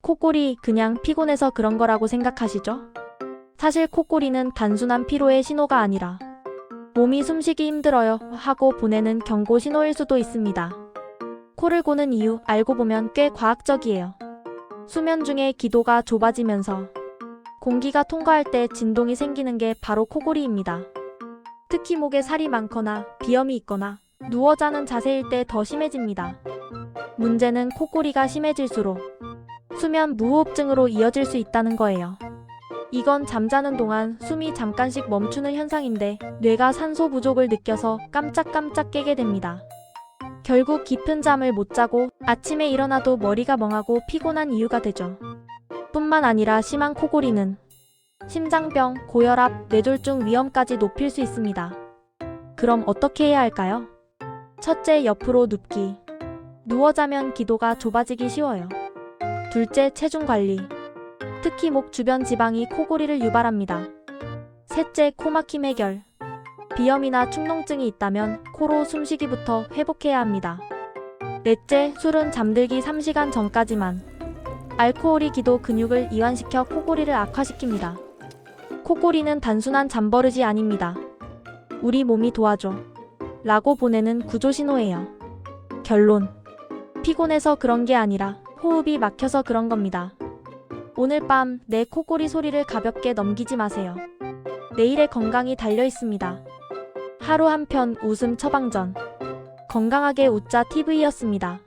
코골이 그냥 피곤해서 그런 거라고 생각하시죠? 사실 코골이는 단순한 피로의 신호가 아니라 몸이 숨쉬기 힘들어요 하고 보내는 경고 신호일 수도 있습니다. 코를 고는 이유 알고 보면 꽤 과학적이에요. 수면 중에 기도가 좁아지면서 공기가 통과할 때 진동이 생기는 게 바로 코골이입니다. 특히 목에 살이 많거나 비염이 있거나 누워 자는 자세일 때 더 심해집니다. 문제는 코골이가 심해질수록 수면 무호흡증으로 이어질 수 있다는 거예요. 이건 잠자는 동안 숨이 잠깐씩 멈추는 현상인데 뇌가 산소 부족을 느껴서 깜짝깜짝 깨게 됩니다. 결국 깊은 잠을 못 자고 아침에 일어나도 머리가 멍하고 피곤한 이유가 되죠. 뿐만 아니라 심한 코골이는 심장병, 고혈압, 뇌졸중 위험까지 높일 수 있습니다. 그럼 어떻게 해야 할까요? 첫째, 옆으로 눕기. 누워 자면 기도가 좁아지기 쉬워요. 둘째, 체중 관리. 특히 목 주변 지방이 코골이를 유발합니다. 셋째, 코막힘 해결. 비염이나 축농증이 있다면 코로 숨쉬기부터 회복해야 합니다. 넷째, 술은 잠들기 3시간 전까지만. 알코올이 기도 근육을 이완시켜 코골이를 악화시킵니다. 코골이는 단순한 잠버릇이 아닙니다. 우리 몸이 도와줘 라고 보내는 구조신호예요. 결론. 피곤해서 그런 게 아니라 호흡이 막혀서 그런 겁니다. 오늘 밤 내 코골이 소리를 가볍게 넘기지 마세요. 내일의 건강이 달려 있습니다. 하루 한 편 웃음 처방전. 건강하게 웃자 TV였습니다.